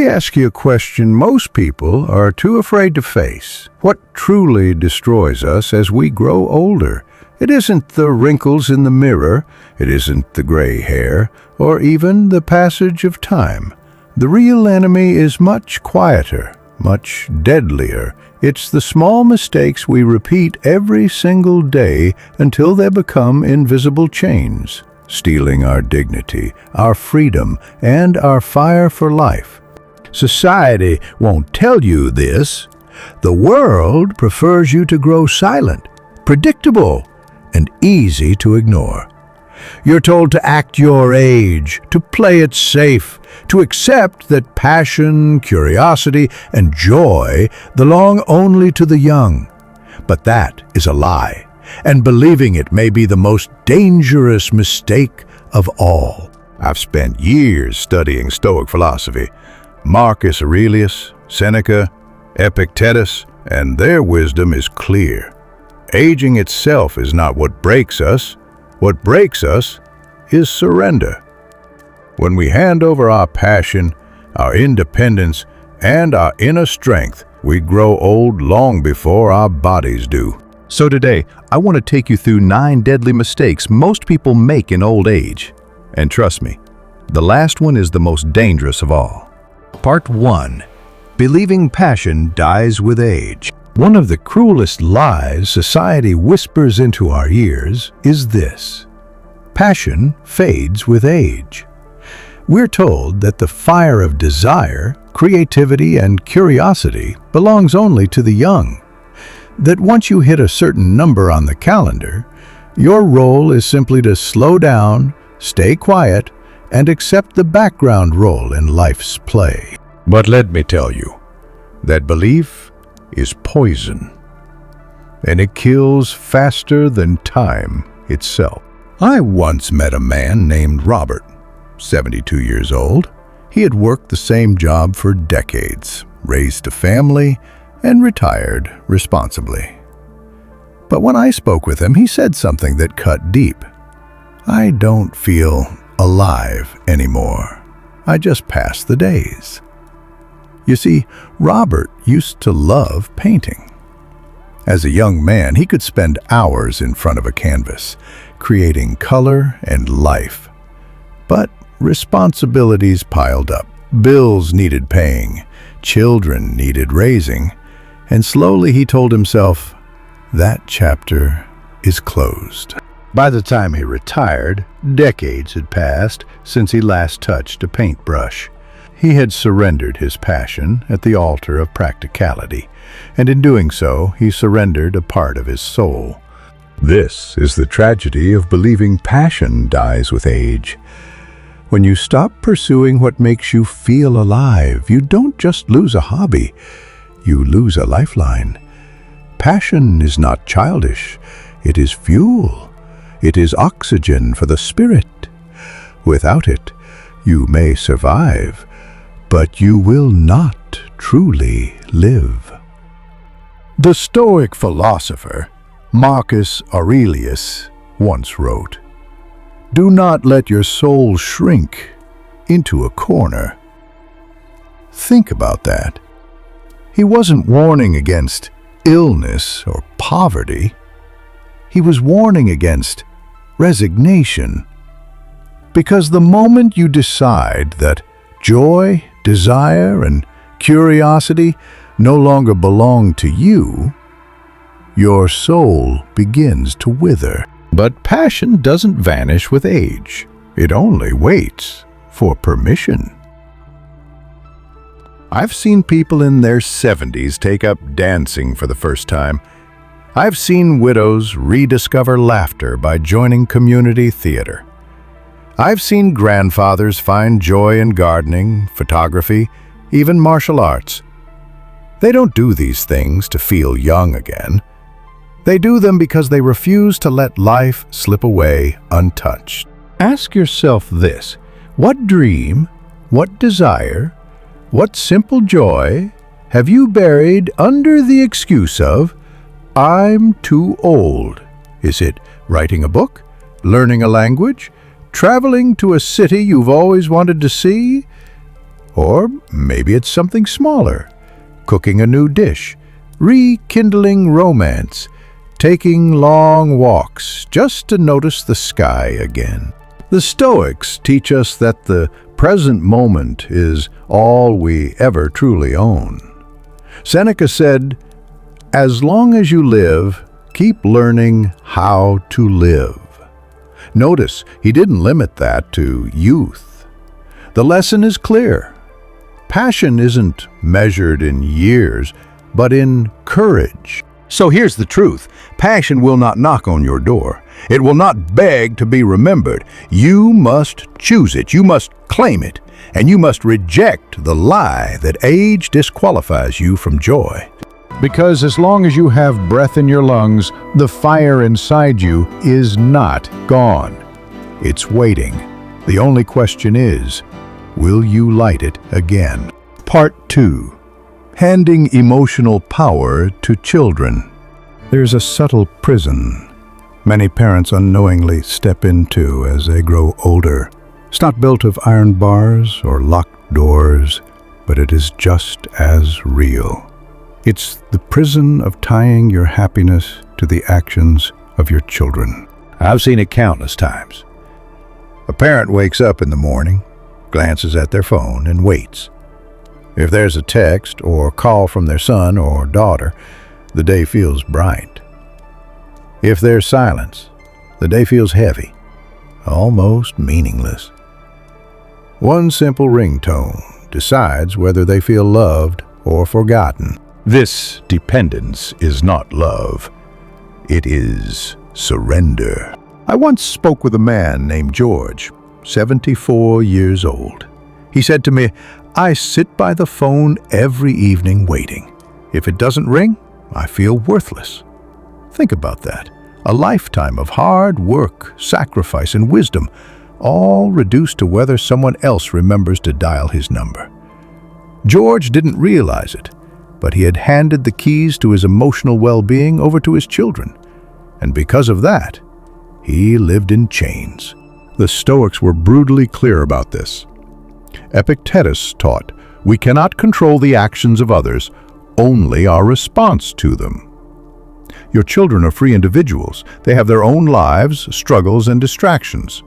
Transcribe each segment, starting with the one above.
me ask you a question most people are too afraid to face. What truly destroys us as we grow older? It isn't the wrinkles in the mirror, it isn't the gray hair, or even the passage of time. The real enemy is much quieter, much deadlier. It's the small mistakes we repeat every single day until they become invisible chains, stealing our dignity, our freedom, and our fire for life. Society won't tell you this. The world prefers you to grow silent, predictable, and easy to ignore. You're told to act your age, to play it safe, to accept that passion, curiosity, and joy belong only to the young. But that is a lie, and believing it may be the most dangerous mistake of all. I've spent years studying Stoic philosophy. Marcus Aurelius, Seneca, Epictetus, and their wisdom is clear. Aging itself is not what breaks us. What breaks us is surrender. When we hand over our passion, our independence, and our inner strength, we grow old long before our bodies do. So today, I want to take you through 9 deadly mistakes most people make in old age. And trust me, the last one is the most dangerous of all. Part 1. Believing passion dies with age. One of the cruelest lies society whispers into our ears is this: passion fades with age. We're told that the fire of desire, creativity, and curiosity belongs only to the young. That once you hit a certain number on the calendar, your role is simply to slow down, stay quiet, and accept the background role in life's play. But let me tell you, that belief is poison, and it kills faster than time itself. I once met a man named Robert, 72 years old. He had worked the same job for decades, raised a family, and retired responsibly. But when I spoke with him, he said something that cut deep. I don't feel alive anymore. I just pass the days. You see, Robert used to love painting. As a young man, he could spend hours in front of a canvas, creating color and life. But responsibilities piled up. Bills needed paying, children needed raising, and slowly he told himself, that chapter is closed. By the time he retired, decades had passed since he last touched a paintbrush. He had surrendered his passion at the altar of practicality, and in doing so, he surrendered a part of his soul. This is the tragedy of believing passion dies with age. When you stop pursuing what makes you feel alive, you don't just lose a hobby, you lose a lifeline. Passion is not childish, it is fuel. It is oxygen for the spirit. Without it, you may survive, but you will not truly live. The Stoic philosopher Marcus Aurelius once wrote, "Do not let your soul shrink into a corner." Think about that. He wasn't warning against illness or poverty. He was warning against resignation. Because the moment you decide that joy, desire, and curiosity no longer belong to you, your soul begins to wither. But passion doesn't vanish with age. It only waits for permission. I've seen people in their 70s take up dancing for the first time. I've seen widows rediscover laughter by joining community theater. I've seen grandfathers find joy in gardening, photography, even martial arts. They don't do these things to feel young again. They do them because they refuse to let life slip away untouched. Ask yourself this: what dream, what desire, what simple joy have you buried under the excuse of, "I'm too old"? Is it writing a book, learning a language, traveling to a city you've always wanted to see? Or maybe it's something smaller, cooking a new dish, rekindling romance, taking long walks just to notice the sky again. The Stoics teach us that the present moment is all we ever truly own. Seneca said, "As long as you live, keep learning how to live." Notice, he didn't limit that to youth. The lesson is clear. Passion isn't measured in years, but in courage. So here's the truth. Passion will not knock on your door. It will not beg to be remembered. You must choose it. You must claim it. And you must reject the lie that age disqualifies you from joy. Because as long as you have breath in your lungs, the fire inside you is not gone. It's waiting. The only question is, will you light it again? Part 2. Handing emotional power to children. There's a subtle prison many parents unknowingly step into as they grow older. It's not built of iron bars or locked doors, but it is just as real. It's the prison of tying your happiness to the actions of your children. I've seen it countless times. A parent wakes up in the morning, glances at their phone, and waits. If there's a text or call from their son or daughter, the day feels bright. If there's silence, the day feels heavy, almost meaningless. One simple ringtone decides whether they feel loved or forgotten. This dependence is not love. It is surrender. I once spoke with a man named George, 74 years old. He said to me, "I sit by the phone every evening waiting. If it doesn't ring, I feel worthless." Think about that. A lifetime of hard work, sacrifice, and wisdom, all reduced to whether someone else remembers to dial his number. George didn't realize it, but he had handed the keys to his emotional well-being over to his children. And because of that, he lived in chains. The Stoics were brutally clear about this. Epictetus taught, "We cannot control the actions of others, only our response to them." Your children are free individuals. They have their own lives, struggles, and distractions.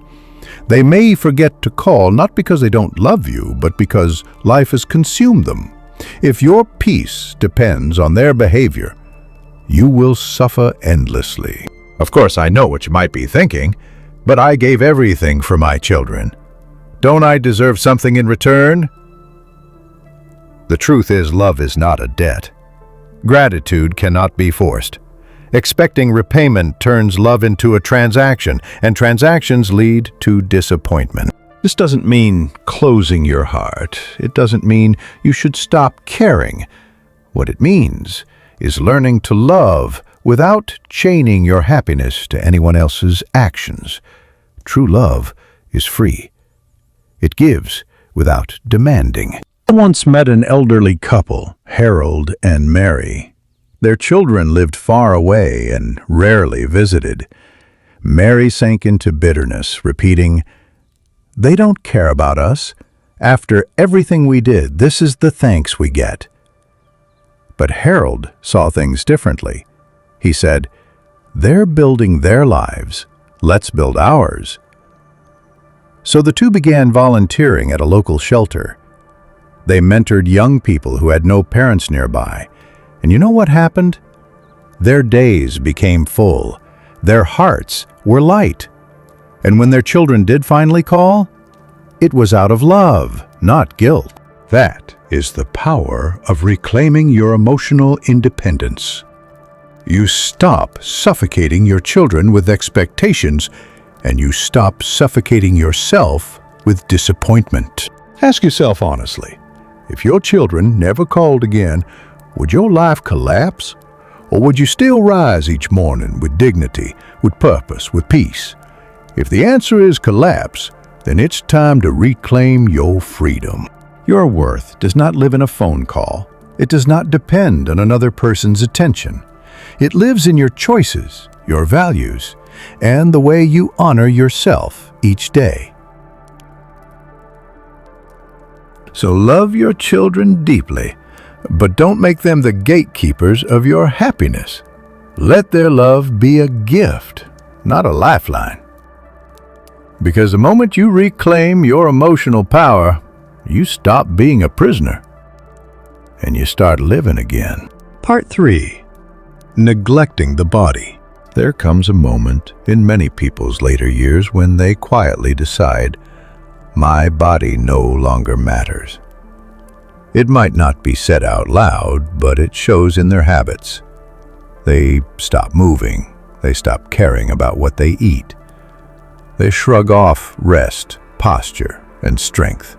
They may forget to call not because they don't love you, but because life has consumed them. If your peace depends on their behavior, you will suffer endlessly. Of course, I know what you might be thinking, but I gave everything for my children. Don't I deserve something in return? The truth is, love is not a debt. Gratitude cannot be forced. Expecting repayment turns love into a transaction, and transactions lead to disappointment. This doesn't mean closing your heart. It doesn't mean you should stop caring. What it means is learning to love without chaining your happiness to anyone else's actions. True love is free. It gives without demanding. I once met an elderly couple, Harold and Mary. Their children lived far away and rarely visited. Mary sank into bitterness, repeating, "They don't care about us. After everything we did, this is the thanks we get." But Harold saw things differently. He said, "They're building their lives. Let's build ours." So the two began volunteering at a local shelter. They mentored young people who had no parents nearby. And you know what happened? Their days became full. Their hearts were light. And when their children did finally call, it was out of love, not guilt. That is the power of reclaiming your emotional independence. You stop suffocating your children with expectations, and you stop suffocating yourself with disappointment. Ask yourself honestly, if your children never called again, would your life collapse? Or would you still rise each morning with dignity, with purpose, with peace? If the answer is collapse, then it's time to reclaim your freedom. Your worth does not live in a phone call. It does not depend on another person's attention. It lives in your choices, your values, and the way you honor yourself each day. So love your children deeply, but don't make them the gatekeepers of your happiness. Let their love be a gift, not a lifeline. Because the moment you reclaim your emotional power, you stop being a prisoner and you start living again. Part 3. Neglecting the body. There comes a moment in many people's later years when they quietly decide, my body no longer matters. It might not be said out loud, but it shows in their habits. They stop moving. They stop caring about what they eat. They shrug off rest, posture, and strength.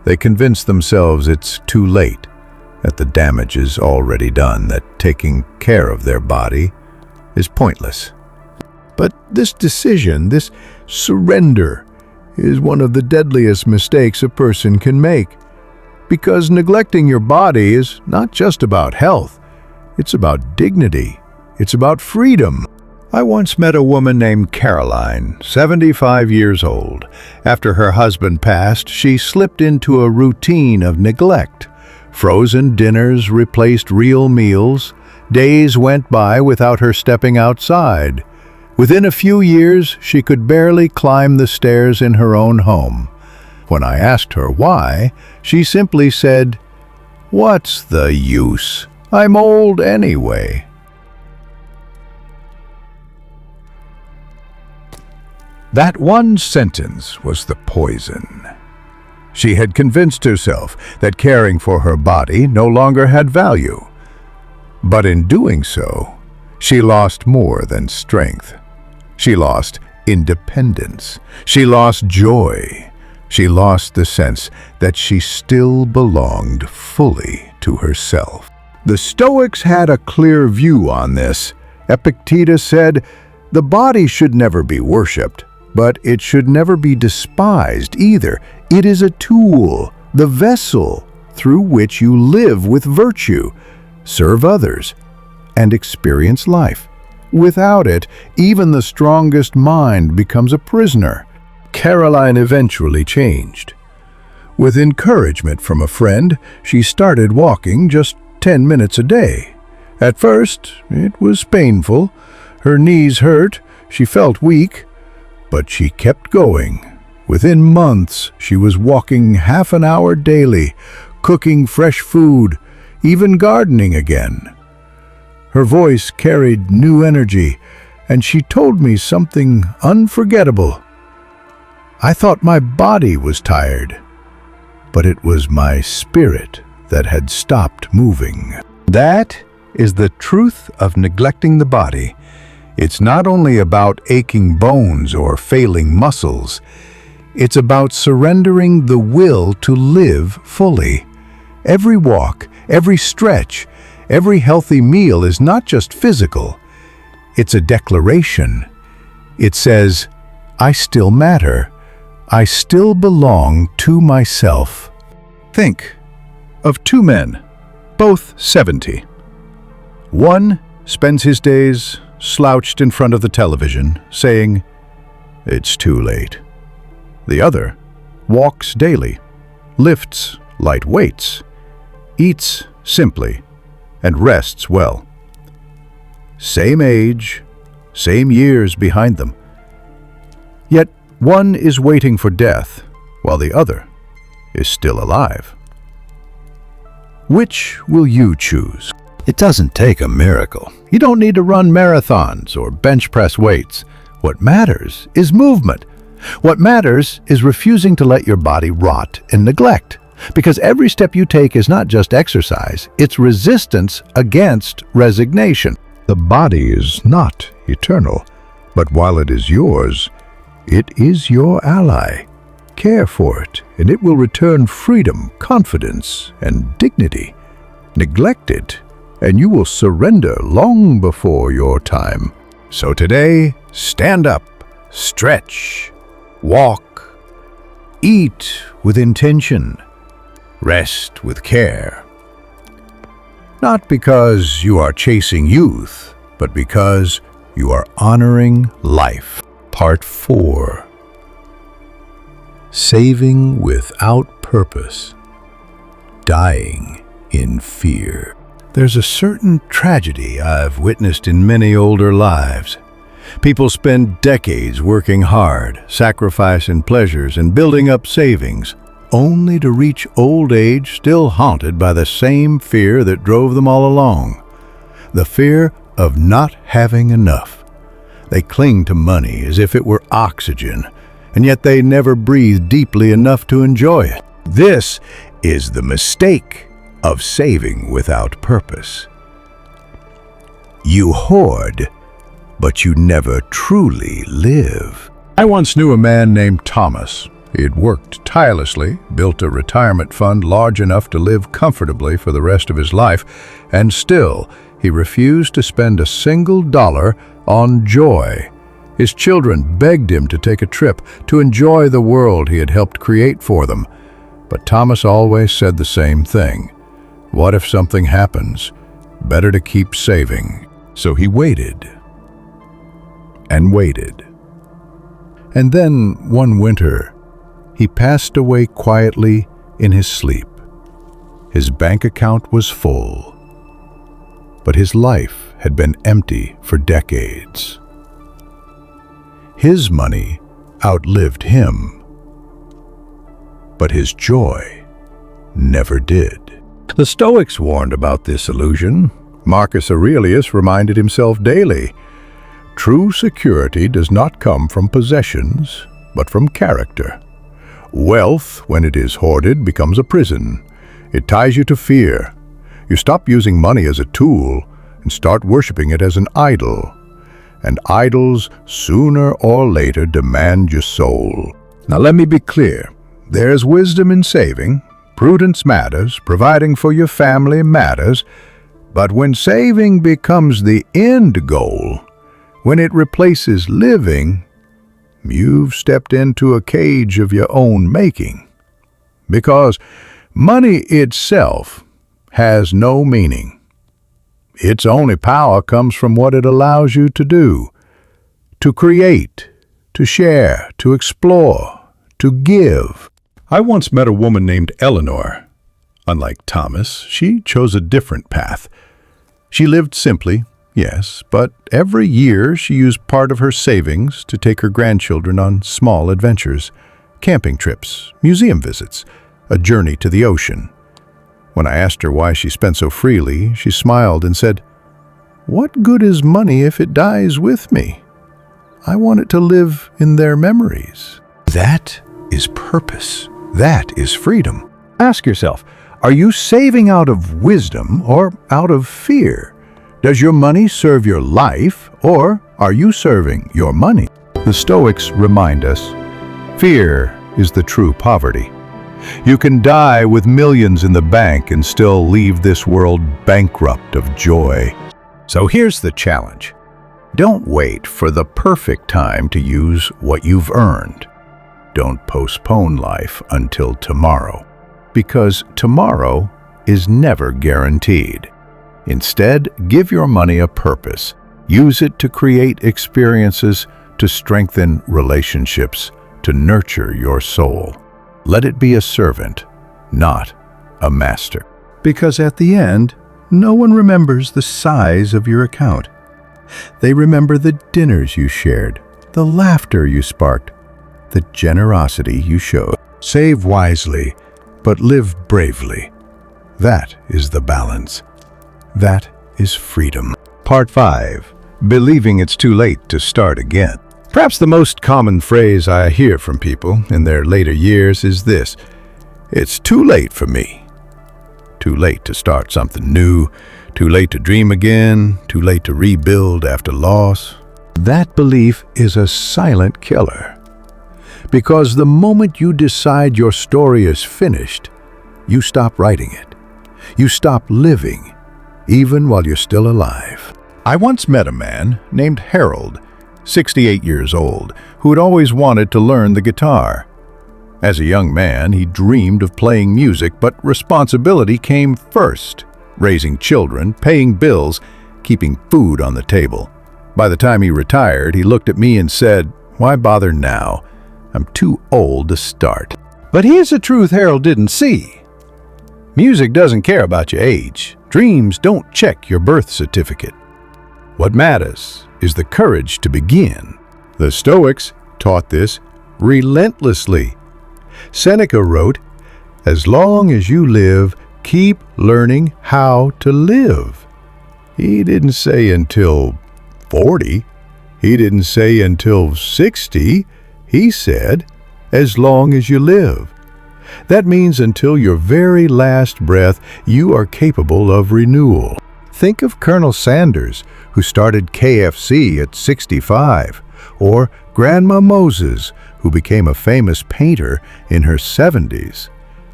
They convince themselves it's too late, that the damage is already done, that taking care of their body is pointless. But this decision, this surrender, is one of the deadliest mistakes a person can make. Because neglecting your body is not just about health, it's about dignity, it's about freedom. I once met a woman named Caroline, 75 years old. After her husband passed, she slipped into a routine of neglect. Frozen dinners replaced real meals. Days went by without her stepping outside. Within a few years, she could barely climb the stairs in her own home. When I asked her why, she simply said, "What's the use? I'm old anyway." That one sentence was the poison. She had convinced herself that caring for her body no longer had value. But in doing so, she lost more than strength. She lost independence. She lost joy. She lost the sense that she still belonged fully to herself. The Stoics had a clear view on this. Epictetus said, "The body should never be worshipped, but it should never be despised either. It is a tool, the vessel through which you live with virtue, serve others, and experience life. Without it, even the strongest mind becomes a prisoner." Caroline eventually changed. With encouragement from a friend, she started walking just 10 minutes a day. At first, it was painful. Her knees hurt, she felt weak, but she kept going. Within months, she was walking half an hour daily, cooking fresh food, even gardening again. Her voice carried new energy, and she told me something unforgettable. "I thought my body was tired, but it was my spirit that had stopped moving." That is the truth of neglecting the body. It's not only about aching bones or failing muscles. It's about surrendering the will to live fully. Every walk, every stretch, every healthy meal is not just physical. It's a declaration. It says, "I still matter. I still belong to myself." Think of two men, both 70. One spends his days slouched in front of the television, saying, "It's too late." The other walks daily, lifts light weights, eats simply, and rests well. Same age, same years behind them. Yet one is waiting for death, while the other is still alive. Which will you choose? It doesn't take a miracle. You don't need to run marathons or bench press weights. What matters is movement. What matters is refusing to let your body rot in neglect. Because every step you take is not just exercise, it's resistance against resignation. The body is not eternal, but while it is yours, it is your ally. Care for it, and it will return freedom, confidence, and dignity. Neglect it, and you will surrender long before your time. So today, stand up, stretch, walk, eat with intention, rest with care. Not because you are chasing youth, but because you are honoring life. Part 4. Saving without purpose. dying in fear. There's a certain tragedy I've witnessed in many older lives. People spend decades working hard, sacrificing pleasures and building up savings, only to reach old age still haunted by the same fear that drove them all along. The fear of not having enough. They cling to money as if it were oxygen, and yet they never breathe deeply enough to enjoy it. This is the mistake of saving without purpose. You hoard, but you never truly live. I once knew a man named Thomas. He had worked tirelessly, built a retirement fund large enough to live comfortably for the rest of his life, and still he refused to spend a single dollar on joy. His children begged him to take a trip, to enjoy the world he had helped create for them. But Thomas always said the same thing. What if something happens? Better to keep saving. So he waited and waited. And then one winter, he passed away quietly in his sleep. His bank account was full, but his life had been empty for decades. His money outlived him, but his joy never did. The Stoics warned about this illusion. Marcus Aurelius reminded himself daily, true security does not come from possessions, but from character. Wealth, when it is hoarded, becomes a prison. It ties you to fear. You stop using money as a tool and start worshiping it as an idol. And idols, sooner or later, demand your soul. Now let me be clear. There's wisdom in saving. Prudence matters. Providing for your family matters. But when saving becomes the end goal, when it replaces living, you've stepped into a cage of your own making. Because money itself has no meaning. Its only power comes from what it allows you to do, to create, to share, to explore, to give. I once met a woman named Eleanor. Unlike Thomas, she chose a different path. She lived simply, yes, but every year she used part of her savings to take her grandchildren on small adventures, camping trips, museum visits, a journey to the ocean. When I asked her why she spent so freely, she smiled and said, "What good is money if it dies with me? I want it to live in their memories." That is purpose. That is freedom. Ask yourself, are you saving out of wisdom or out of fear? Does your money serve your life, or are you serving your money? The Stoics remind us, fear is the true poverty. You can die with millions in the bank and still leave this world bankrupt of joy. So here's the challenge. Don't wait for the perfect time to use what you've earned. Don't postpone life until tomorrow, because tomorrow is never guaranteed. Instead, give your money a purpose. Use it to create experiences, to strengthen relationships, to nurture your soul. Let it be a servant, not a master. Because at the end, no one remembers the size of your account. They remember the dinners you shared, the laughter you sparked, the generosity you showed. Save wisely, but live bravely. That is the balance. That is freedom. Part 5. Believing it's too late to start again. Perhaps the most common phrase I hear from people in their later years is this: "It's too late for me." Too late to start something new, too late to dream again, too late to rebuild after loss. That belief is a silent killer. Because the moment you decide your story is finished, you stop writing it. You stop living, even while you're still alive. I once met a man named Harold, 68 years old, who had always wanted to learn the guitar. As a young man, he dreamed of playing music, but responsibility came first. Raising children, paying bills, keeping food on the table. By the time he retired, he looked at me and said, "Why bother now? I'm too old to start." But here's the truth Harold didn't see. Music doesn't care about your age. Dreams don't check your birth certificate. What matters is the courage to begin. The Stoics taught this relentlessly. Seneca wrote, "As long as you live, keep learning how to live." He didn't say until 40. He didn't say until 60. He said, as long as you live. That means until your very last breath, you are capable of renewal. Think of Colonel Sanders, who started KFC at 65, or Grandma Moses, who became a famous painter in her 70s.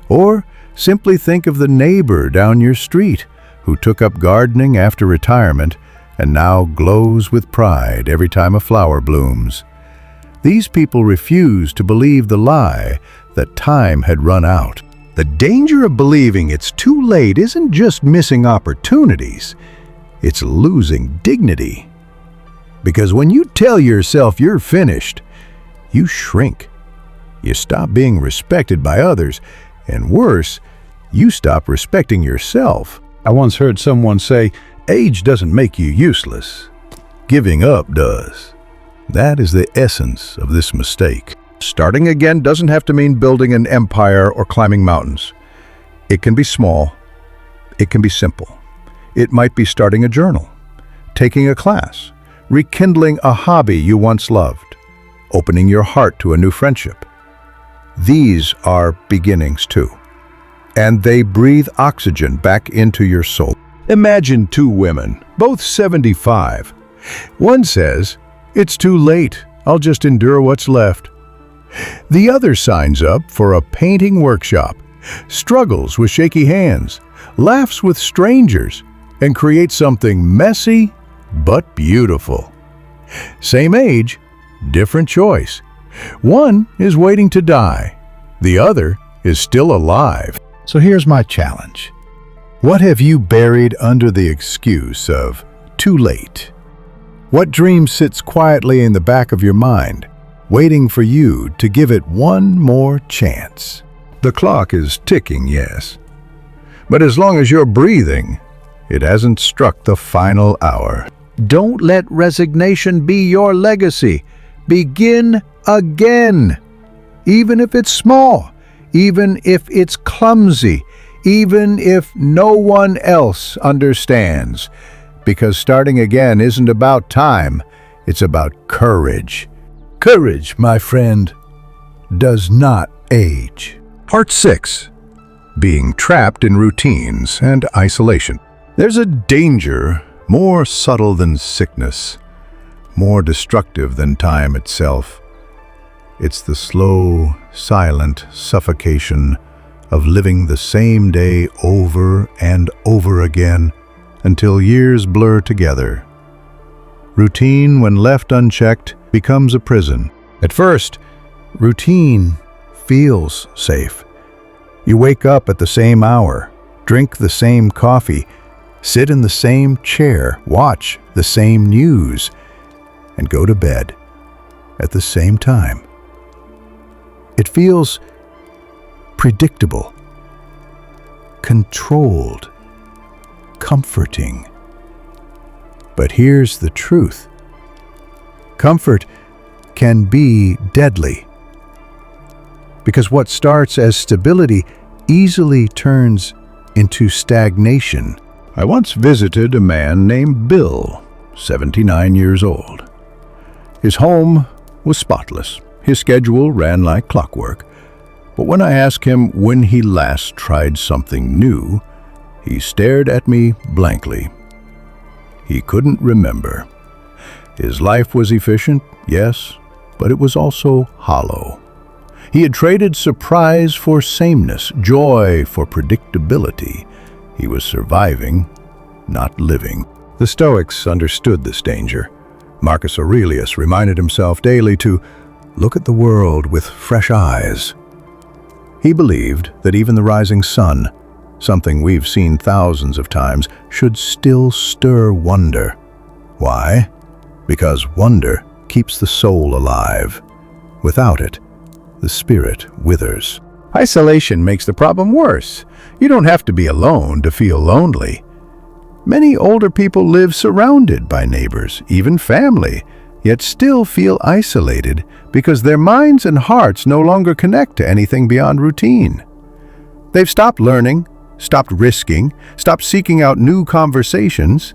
Or simply think of the neighbor down your street, who took up gardening after retirement and now glows with pride every time a flower blooms. These people refused to believe the lie that time had run out. The danger of believing it's too late isn't just missing opportunities, it's losing dignity. Because when you tell yourself you're finished, you shrink. You stop being respected by others, and worse, you stop respecting yourself. I once heard someone say, age doesn't make you useless. Giving up does. That is the essence of this mistake. Starting again doesn't have to mean building an empire or climbing mountains. It can be small. It can be simple. It might be starting a journal, taking a class, rekindling a hobby you once loved, opening your heart to a new friendship. These are beginnings too, and they breathe oxygen back into your soul. Imagine two women, both 75. One says, "It's too late, I'll just endure what's left." The other signs up for a painting workshop, struggles with shaky hands, laughs with strangers, and creates something messy but beautiful. Same age, different choice. One is waiting to die, the other is still alive. So here's my challenge. What have you buried under the excuse of too late? What dream sits quietly in the back of your mind, waiting for you to give it one more chance? The clock is ticking, yes. But as long as you're breathing, it hasn't struck the final hour. Don't let resignation be your legacy. Begin again. Even if it's small, even if it's clumsy, even if no one else understands. Because starting again isn't about time, it's about courage. Courage, my friend, does not age. Part 6. Being trapped in routines and isolation. There's a danger more subtle than sickness, more destructive than time itself. It's the slow, silent suffocation of living the same day over and over again until years blur together. Routine, when left unchecked, becomes a prison. At first, routine feels safe. You wake up at the same hour, drink the same coffee, sit in the same chair, watch the same news, and go to bed at the same time. It feels predictable, controlled, comforting. But here's the truth. Comfort can be deadly, because what starts as stability easily turns into stagnation. I once visited a man named Bill, 79 years old. His home was spotless. His schedule ran like clockwork. But when I asked him when he last tried something new, he stared at me blankly. He couldn't remember. His life was efficient, yes, but it was also hollow. He had traded surprise for sameness, joy for predictability. He was surviving, not living. The Stoics understood this danger. Marcus Aurelius reminded himself daily to look at the world with fresh eyes. He believed that even the rising sun, something we've seen thousands of times, should still stir wonder. Why? Because wonder keeps the soul alive. Without it, the spirit withers. Isolation makes the problem worse. You don't have to be alone to feel lonely. Many older people live surrounded by neighbors, even family, yet still feel isolated because their minds and hearts no longer connect to anything beyond routine. They've stopped learning, stopped risking, stopped seeking out new conversations.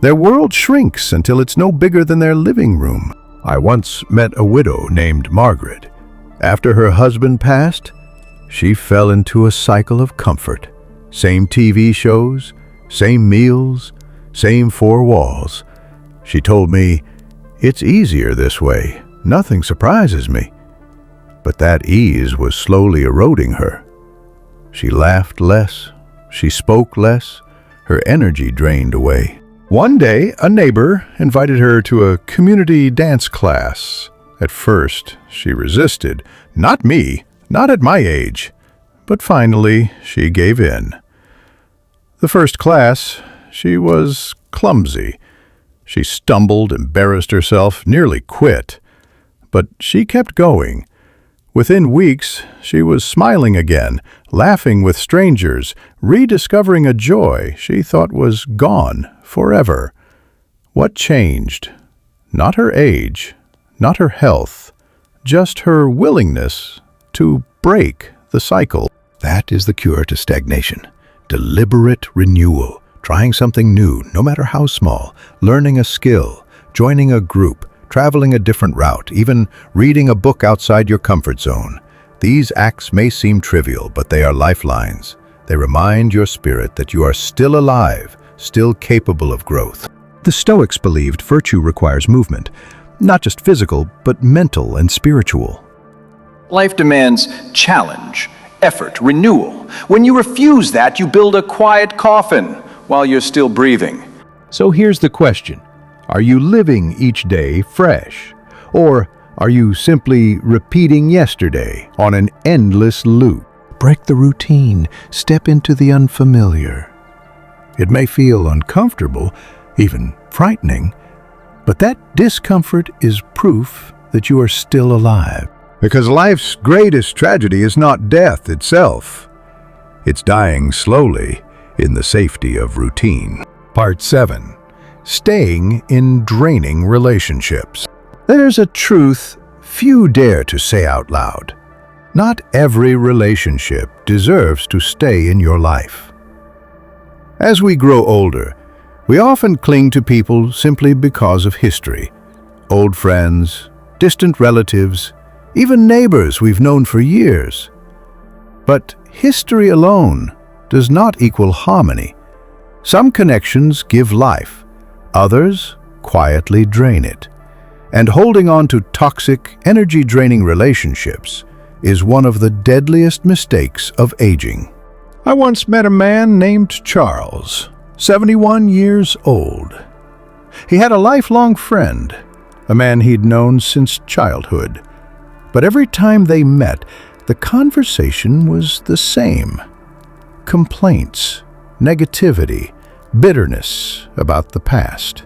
Their world shrinks until it's no bigger than their living room. I once met a widow named Margaret. After her husband passed, she fell into a cycle of comfort. Same TV shows, same meals, same four walls. She told me, "It's easier this way. Nothing surprises me." But that ease was slowly eroding her. She laughed less, she spoke less, her energy drained away. One day, a neighbor invited her to a community dance class. At first, she resisted. Not me, not at my age. But finally, she gave in. The first class, she was clumsy. She stumbled, embarrassed herself, nearly quit. But she kept going. Within weeks, she was smiling again, laughing with strangers, rediscovering a joy she thought was gone forever. What changed? Not her age, not her health, just her willingness to break the cycle. That is the cure to stagnation. Deliberate renewal, trying something new, no matter how small, learning a skill, joining a group, traveling a different route, even reading a book outside your comfort zone. These acts may seem trivial, but they are lifelines. They remind your spirit that you are still alive, still capable of growth. The Stoics believed virtue requires movement, not just physical, but mental and spiritual. Life demands challenge, effort, renewal. When you refuse that, you build a quiet coffin while you're still breathing. So here's the question. Are you living each day fresh? Or are you simply repeating yesterday on an endless loop? Break the routine, step into the unfamiliar. It may feel uncomfortable, even frightening, but that discomfort is proof that you are still alive. Because life's greatest tragedy is not death itself. It's dying slowly in the safety of routine. Part 7. Staying in draining relationships. There's a truth few dare to say out loud. Not every relationship deserves to stay in your life. As we grow older, we often cling to people simply because of history. Old friends, distant relatives, even neighbors we've known for years. But history alone does not equal harmony. Some connections give life, others quietly drain it. And holding on to toxic, energy-draining relationships is one of the deadliest mistakes of aging. I once met a man named Charles, 71 years old. He had a lifelong friend, a man he'd known since childhood. But every time they met, the conversation was the same. Complaints, negativity, bitterness about the past.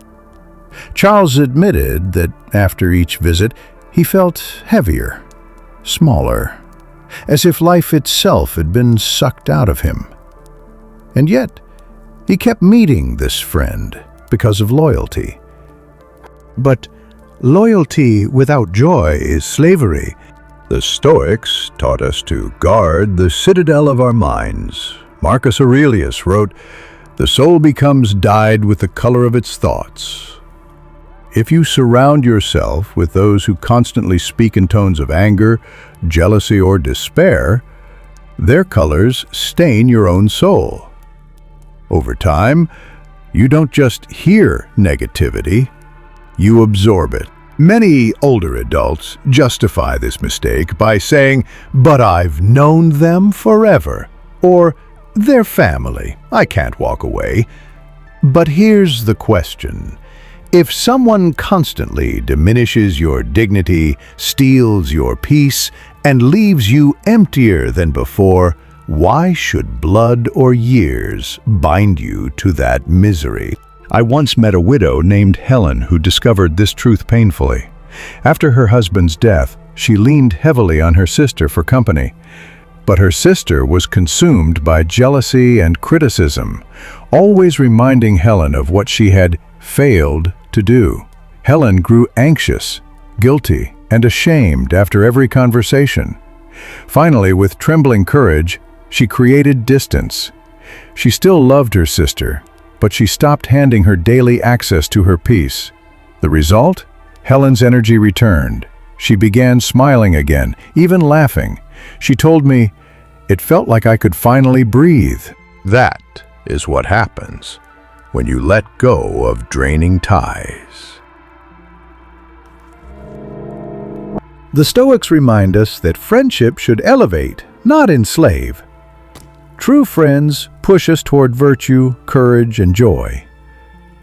Charles admitted that after each visit, he felt heavier, smaller, as if life itself had been sucked out of him. And yet, he kept meeting this friend because of loyalty. But loyalty without joy is slavery. The Stoics taught us to guard the citadel of our minds. Marcus Aurelius wrote, "The soul becomes dyed with the color of its thoughts." If you surround yourself with those who constantly speak in tones of anger, jealousy, or despair, their colors stain your own soul. Over time, you don't just hear negativity, you absorb it. Many older adults justify this mistake by saying, "But I've known them forever," or "They're family, I can't walk away." But here's the question. If someone constantly diminishes your dignity, steals your peace, and leaves you emptier than before, why should blood or years bind you to that misery? I once met a widow named Helen who discovered this truth painfully. After her husband's death, she leaned heavily on her sister for company. But her sister was consumed by jealousy and criticism, always reminding Helen of what she had failed to do. Helen grew anxious, guilty, and ashamed after every conversation. Finally, with trembling courage, she created distance. She still loved her sister, but she stopped handing her daily access to her peace. The result? Helen's energy returned. She began smiling again, even laughing. She told me, "It felt like I could finally breathe." That is what happens when you let go of draining ties. The Stoics remind us that friendship should elevate, not enslave. True friends push us toward virtue, courage, and joy.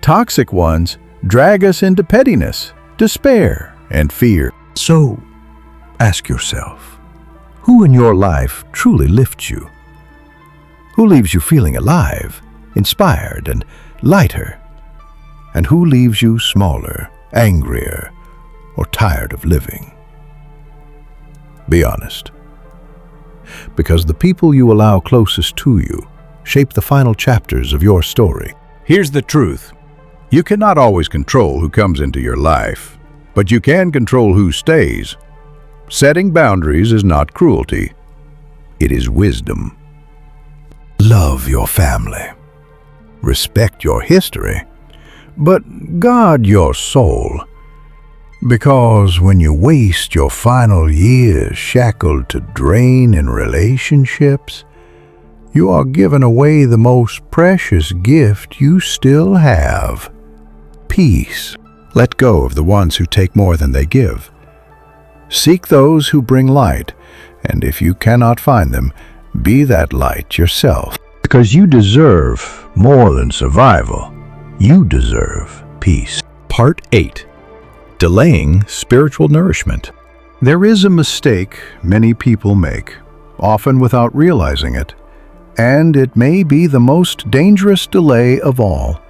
Toxic ones drag us into pettiness, despair, and fear. So, ask yourself, who in your life truly lifts you? Who leaves you feeling alive, inspired, and lighter? And who leaves you smaller, angrier, or tired of living? Be honest. Because the people you allow closest to you shape the final chapters of your story. Here's the truth. You cannot always control who comes into your life, but you can control who stays. Setting boundaries is not cruelty. It is wisdom. Love your family. Respect your history. But guard your soul. Because when you waste your final years shackled to drain in relationships, you are giving away the most precious gift you still have: peace. Let go of the ones who take more than they give. Seek those who bring light, and if you cannot find them, be that light yourself. Because you deserve more than survival. You deserve peace. Part 8. Delaying spiritual nourishment. There is a mistake many people make, often without realizing it, and it may be the most dangerous delay of all: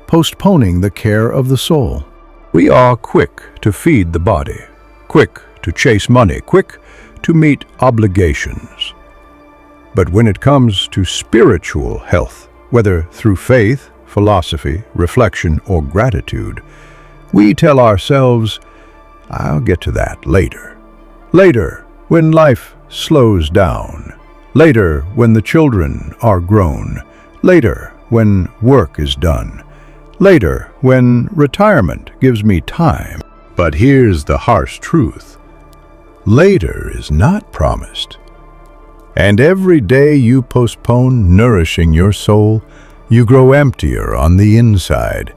postponing the care of the soul. We are quick to feed the body, quick to chase money, quick to meet obligations. But when it comes to spiritual health, whether through faith, philosophy, reflection, or gratitude, we tell ourselves, "I'll get to that later." Later, when life slows down. Later, when the children are grown. Later, when work is done. Later, when retirement gives me time. But here's the harsh truth. Later is not promised. And every day you postpone nourishing your soul, you grow emptier on the inside,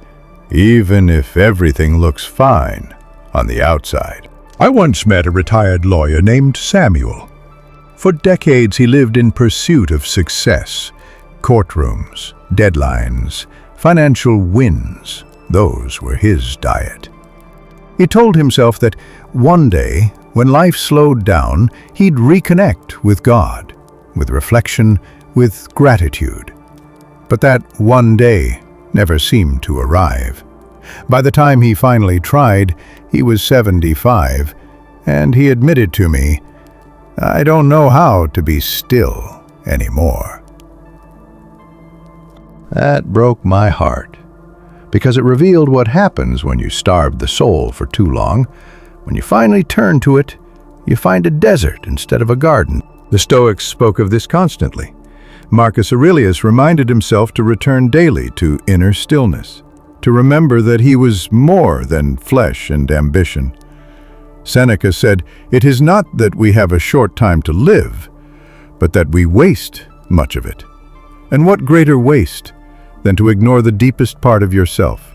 even if everything looks fine on the outside. I once met a retired lawyer named Samuel. For decades he lived in pursuit of success, courtrooms, deadlines, financial wins. Those were his diet. He told himself that one day, when life slowed down, he'd reconnect with God, with reflection, with gratitude. But that one day never seemed to arrive. By the time he finally tried, he was 75, and he admitted to me, "I don't know how to be still anymore." That broke my heart, because it revealed what happens when you starve the soul for too long. When you finally turn to it, you find a desert instead of a garden. The Stoics spoke of this constantly. Marcus Aurelius reminded himself to return daily to inner stillness, to remember that he was more than flesh and ambition. Seneca said, "It is not that we have a short time to live, but that we waste much of it." And what greater waste than to ignore the deepest part of yourself,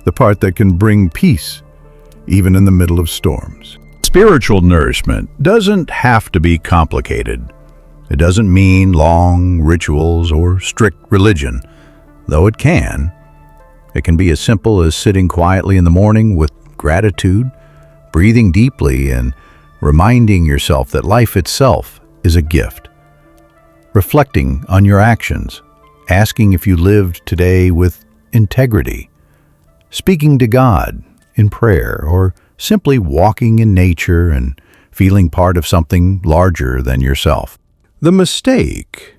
the part that can bring peace, even in the middle of storms. Spiritual nourishment doesn't have to be complicated. It doesn't mean long rituals or strict religion, though it can. It can be as simple as sitting quietly in the morning with gratitude, breathing deeply, and reminding yourself that life itself is a gift. Reflecting on your actions, asking if you lived today with integrity, speaking to God in prayer, or simply walking in nature and feeling part of something larger than yourself. The mistake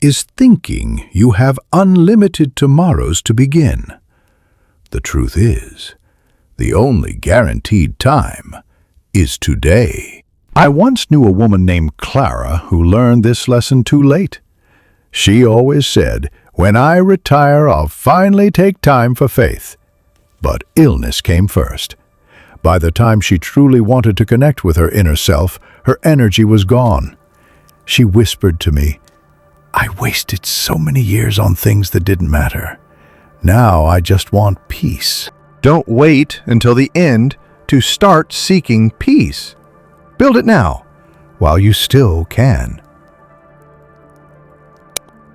is thinking you have unlimited tomorrows to begin. The truth is, the only guaranteed time is today. I once knew a woman named Clara who learned this lesson too late. She always said, "When I retire, I'll finally take time for faith." But illness came first. By the time she truly wanted to connect with her inner self, her energy was gone. She whispered to me, "I wasted so many years on things that didn't matter. Now I just want peace." Don't wait until the end to start seeking peace. Build it now, while you still can.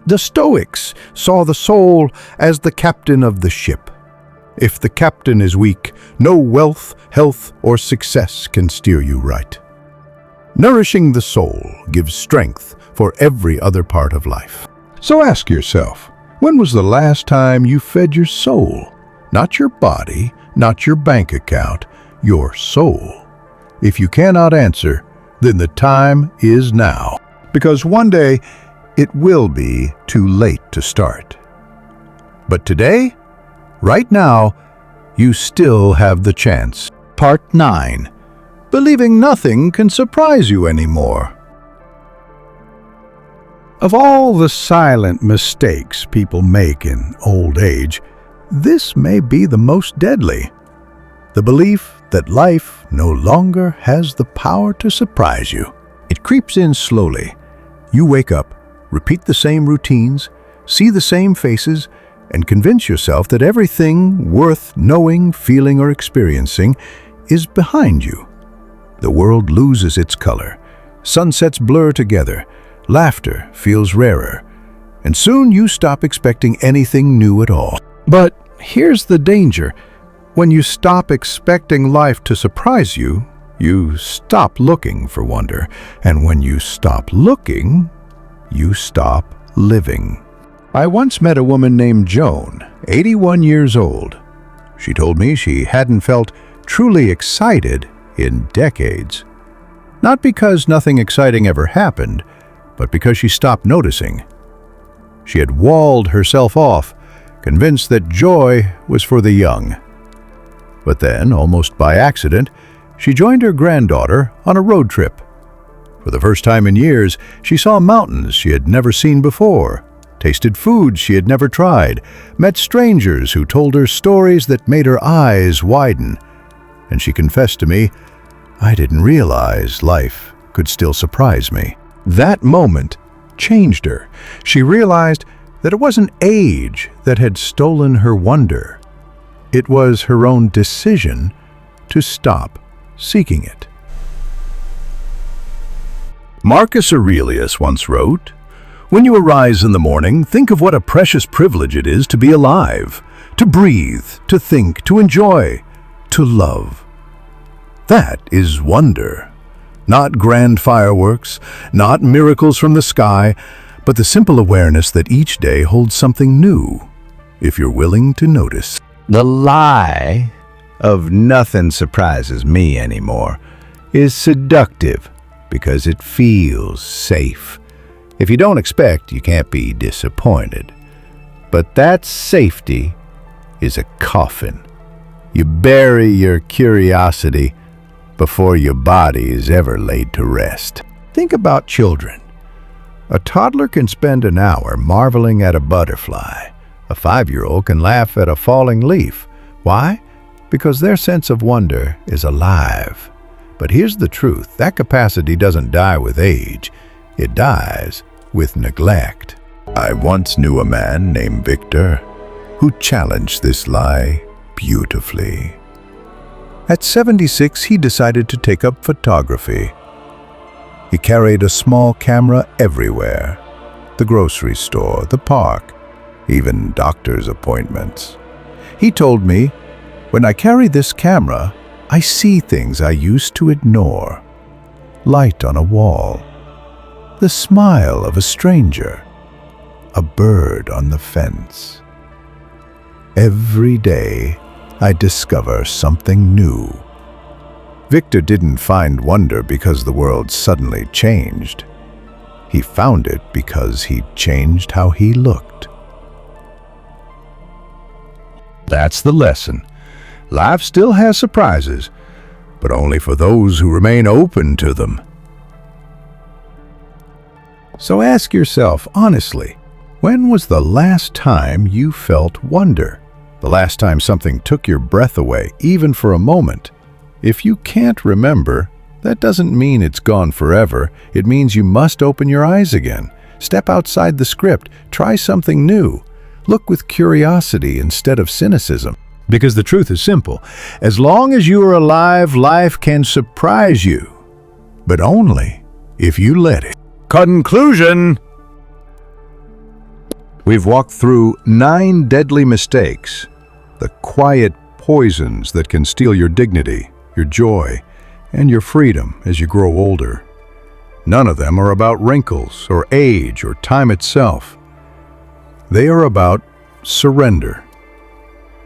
The Stoics saw the soul as the captain of the ship. If the captain is weak, no wealth, health, or success can steer you right. Nourishing the soul gives strength for every other part of life. So ask yourself, when was the last time you fed your soul? Not your body, not your bank account, your soul. If you cannot answer, then the time is now. Because one day, it will be too late to start. But today, right now, you still have the chance. Part 9. Believing nothing can surprise you anymore. Of all the silent mistakes people make in old age, this may be the most deadly. The belief that life no longer has the power to surprise you. It creeps in slowly. You wake up, repeat the same routines, see the same faces, and convince yourself that everything worth knowing, feeling, or experiencing is behind you. The world loses its color. Sunsets blur together. Laughter feels rarer. And soon you stop expecting anything new at all. But here's the danger. When you stop expecting life to surprise you, you stop looking for wonder. And when you stop looking, you stop living. I once met a woman named Joan, 81 years old. She told me she hadn't felt truly excited in decades. Not because nothing exciting ever happened, but because she stopped noticing. She had walled herself off, convinced that joy was for the young. But then, almost by accident, she joined her granddaughter on a road trip. For the first time in years, she saw mountains she had never seen before, tasted foods she had never tried, met strangers who told her stories that made her eyes widen. And she confessed to me, "I didn't realize life could still surprise me." That moment changed her. She realized that it wasn't age that had stolen her wonder. It was her own decision to stop seeking it. Marcus Aurelius once wrote, "When you arise in the morning, think of what a precious privilege it is to be alive, to breathe, to think, to enjoy, to love." That is wonder. Not grand fireworks, not miracles from the sky, but the simple awareness that each day holds something new, if you're willing to notice. The lie of "nothing surprises me anymore" is seductive because it feels safe. If you don't expect, you can't be disappointed. But that safety is a coffin. You bury your curiosity before your body is ever laid to rest. Think about children. A toddler can spend an hour marveling at a butterfly. A 5-year-old can laugh at a falling leaf. Why? Because their sense of wonder is alive. But here's the truth. That capacity doesn't die with age. It dies with neglect. I once knew a man named Victor who challenged this lie beautifully. At 76, he decided to take up photography. He carried a small camera everywhere. The grocery store, the park, even doctor's appointments. He told me, "When I carry this camera, I see things I used to ignore. Light on a wall, the smile of a stranger, a bird on the fence. Every day, I discover something new." Victor didn't find wonder because the world suddenly changed. He found it because he changed how he looked. That's the lesson. Life still has surprises, but only for those who remain open to them. So ask yourself honestly, when was the last time you felt wonder? The last time something took your breath away, even for a moment? If you can't remember, that doesn't mean it's gone forever. It means you must open your eyes again. Step outside the script. Try something new. Look with curiosity instead of cynicism. Because the truth is simple. As long as you are alive, life can surprise you. But only if you let it. Conclusion! We've walked through 9 deadly mistakes, the quiet poisons that can steal your dignity, your joy, and your freedom as you grow older. None of them are about wrinkles or age or time itself. They are about surrender.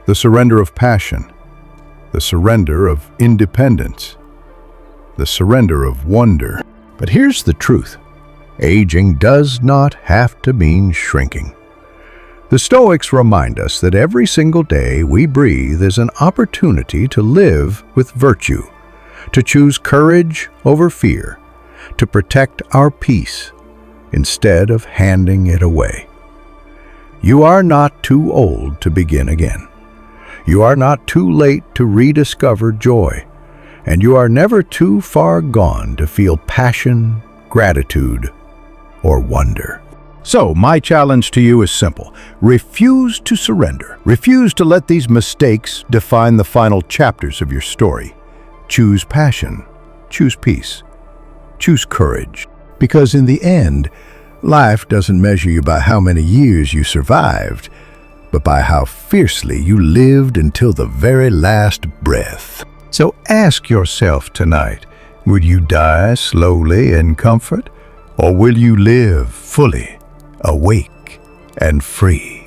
The surrender of passion, the surrender of independence, the surrender of wonder. But here's the truth. Aging does not have to mean shrinking. The Stoics remind us that every single day we breathe is an opportunity to live with virtue, to choose courage over fear, to protect our peace instead of handing it away. You are not too old to begin again. You are not too late to rediscover joy, and you are never too far gone to feel passion, gratitude, or wonder. So, my challenge to you is simple. Refuse to surrender. Refuse to let these mistakes define the final chapters of your story. Choose passion. Choose peace. Choose courage. Because in the end, life doesn't measure you by how many years you survived, but by how fiercely you lived until the very last breath. So ask yourself tonight, will you die slowly in comfort, or will you live fully, awake and free?